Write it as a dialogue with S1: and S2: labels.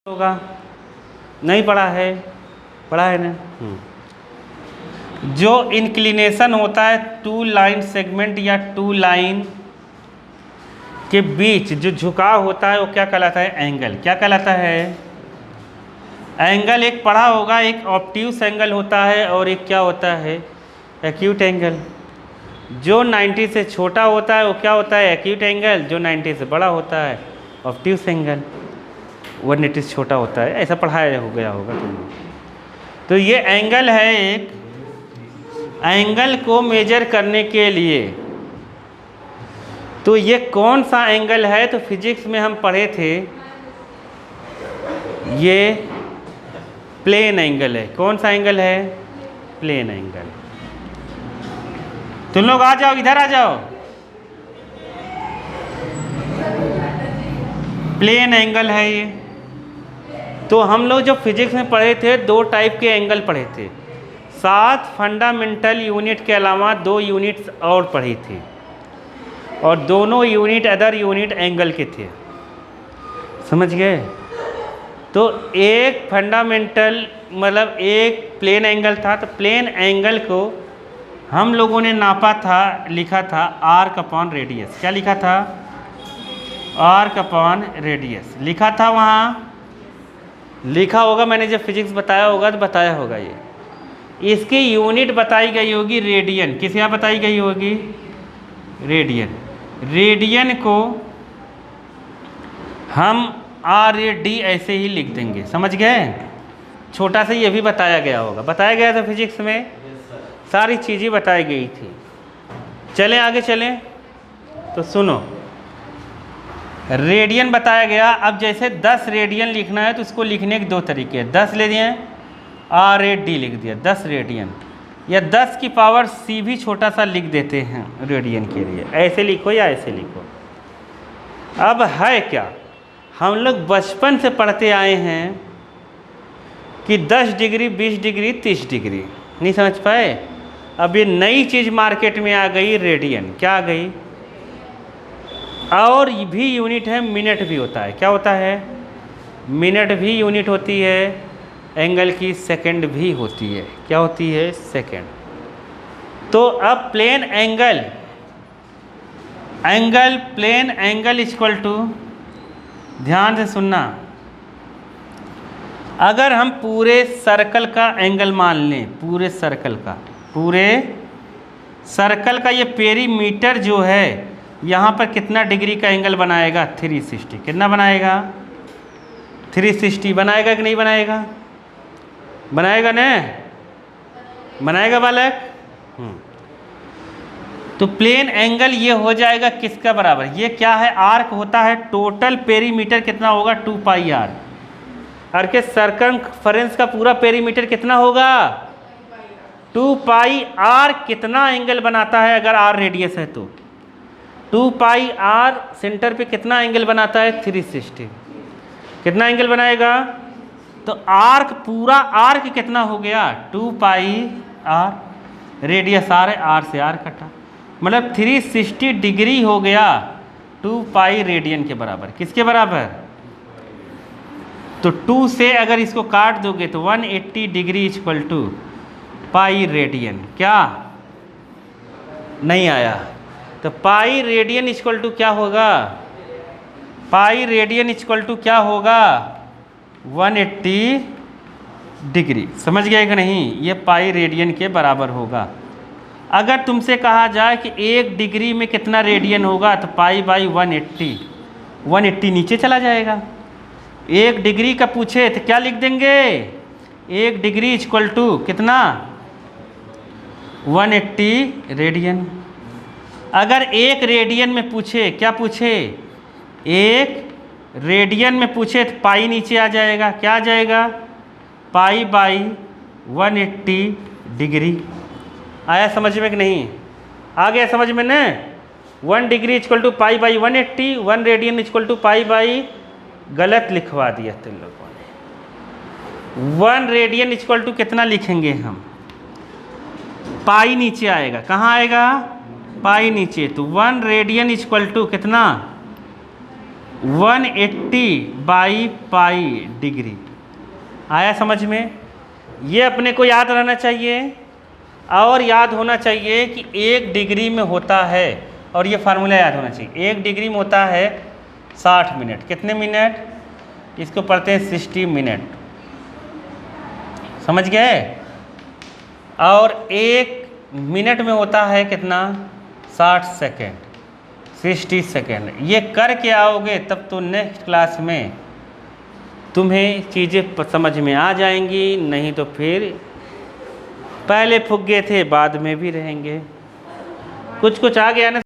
S1: होगा, नहीं पढ़ा है, पढ़ा है ना। जो इंक्लिनेशन होता है टू लाइन सेगमेंट या टू लाइन के बीच जो झुकाव होता है वो क्या कहलाता है? एंगल। क्या कहलाता है? एंगल। एक पढ़ा होगा, एक ऑब्ट्यूस एंगल होता है और एक क्या होता है? Acute angle. जो 90 से छोटा होता है वो क्या होता है? Acute angle. जो 90 से बड़ा होता है ऑब्ट्यूस एंगल। 180 से छोटा होता है, ऐसा पढ़ाया हो गया होगा तुमने। तो ये एंगल है। एक एंगल को मेजर करने के लिए तो ये कौन सा एंगल है? तो फिजिक्स में हम पढ़े थे, ये प्लेन एंगल है। कौन सा एंगल है? Plane angle. तुम लोग आ जाओ, इधर आ जाओ। प्लेन एंगल है ये। तो हम लोग जो फिजिक्स में पढ़े थे, दो टाइप के एंगल पढ़े थे। 7 फंडामेंटल यूनिट के अलावा 2 यूनिट्स और पढ़ी थी, और दोनों यूनिट अदर यूनिट एंगल के थे। समझ गए? तो एक फंडामेंटल मतलब एक प्लेन एंगल था। तो प्लेन एंगल को हम लोगों ने नापा था, लिखा था आर्क अपॉन रेडियस। क्या लिखा था? आर्क अपॉन रेडियस लिखा था। वहाँ लिखा होगा, मैंने जब फिजिक्स बताया होगा तो बताया होगा। ये इसकी यूनिट बताई गई होगी रेडियन। किस यहाँ बताई गई होगी? रेडियन। रेडियन को हम RAD ऐसे ही लिख देंगे। समझ गए? छोटा सा ये भी बताया गया होगा। बताया गया था फिजिक्स में, सारी चीज़ें बताई गई थी। चलें आगे चलें। तो सुनो, रेडियन बताया गया। अब जैसे 10 रेडियन लिखना है तो इसको लिखने के 2 तरीके हैं। 10 ले दिए, RAD लिख दिया 10 रेडियन, या 10 की पावर C भी छोटा सा लिख देते हैं रेडियन के लिए। ऐसे लिखो या ऐसे लिखो। अब है क्या, हम लोग बचपन से पढ़ते आए हैं कि 10 डिग्री 20 डिग्री 30 डिग्री। नहीं समझ पाए? अब ये नई चीज़ मार्केट में आ गई, रेडियन। क्या आ गई? और भी यूनिट है, मिनट भी होता है। क्या होता है? मिनट भी यूनिट होती है। एंगल की सेकंड भी होती है। क्या होती है? सेकंड। तो अब plane angle, plane angle equal to, ध्यान से सुनना, अगर हम पूरे सर्कल का एंगल मान लें, पूरे सर्कल का ये पेरीमीटर जो है, यहाँ पर कितना डिग्री का एंगल बनाएगा? 360। कितना बनाएगा? 360 बनाएगा कि नहीं बनाएगा? बनाएगा ना? बनाएगा बालक? तो प्लेन एंगल ये हो जाएगा किसका बराबर? ये क्या है? आर्क होता है। टोटल पेरीमीटर कितना होगा? 2 पाई आर। और के सर्कमफरेंस का पूरा पेरीमीटर कितना होगा? 2 पाई आर। कितना एंगल बनाता है अगर R रेडियस है तो? 2 पाई आर सेंटर पे कितना एंगल बनाता है? 360। कितना एंगल बनाएगा? तो आर्क, पूरा आर्क कितना हो गया? 2 पाई आर। रेडियस R है, R से R कटा, मतलब 360 डिग्री हो गया 2 पाई रेडियन के बराबर। किसके बराबर? तो 2 से अगर इसको काट दोगे तो 180 degree equal to pi radian. क्या नहीं आया? तो पाई रेडियन इक्वल टू क्या होगा? पाई रेडियन इक्वल टू क्या होगा? 180 डिग्री। समझ गए कि नहीं? ये पाई रेडियन के बराबर होगा। अगर तुमसे कहा जाए कि 1 डिग्री में कितना रेडियन होगा, तो पाई बाई 180, 180 नीचे चला जाएगा। 1 डिग्री का पूछे तो क्या लिख देंगे? 1 डिग्री इक्वल टू कितना? 180 रेडियन। अगर 1 रेडियन में पूछे, क्या पूछे? 1 रेडियन में पूछे तो पाई नीचे आ जाएगा। क्या आ जाएगा? पाई बाई 180 डिग्री। आया समझ में कि नहीं? आ गया समझ में ना? 1 degree equal to pi by 180, 1 radian equal to pi by, गलत लिखवा दिया तुम लोगों ने। 1 रेडियन इक्वल टू कितना लिखेंगे हम? पाई नीचे आएगा। कहाँ आएगा? पाई नीचे। तो 1 रेडियन इक्वल टू कितना? 180/पाई डिग्री। आया समझ में? ये अपने को याद रहना चाहिए, और याद होना चाहिए कि 1 डिग्री में होता है, और ये फार्मूला याद होना चाहिए, 1 डिग्री में होता है 60 मिनट। कितने मिनट? इसको पढ़ते हैं 60 मिनट। समझ गए? और 1 मिनट में होता है कितना? 60 सेकेंड, 60 सेकेंड। ये करके आओगे तब तो नेक्स्ट क्लास में तुम्हें चीज़ें समझ में आ जाएंगी, नहीं तो फिर पहले फुग्गे थे बाद में भी रहेंगे। कुछ आ गया ना।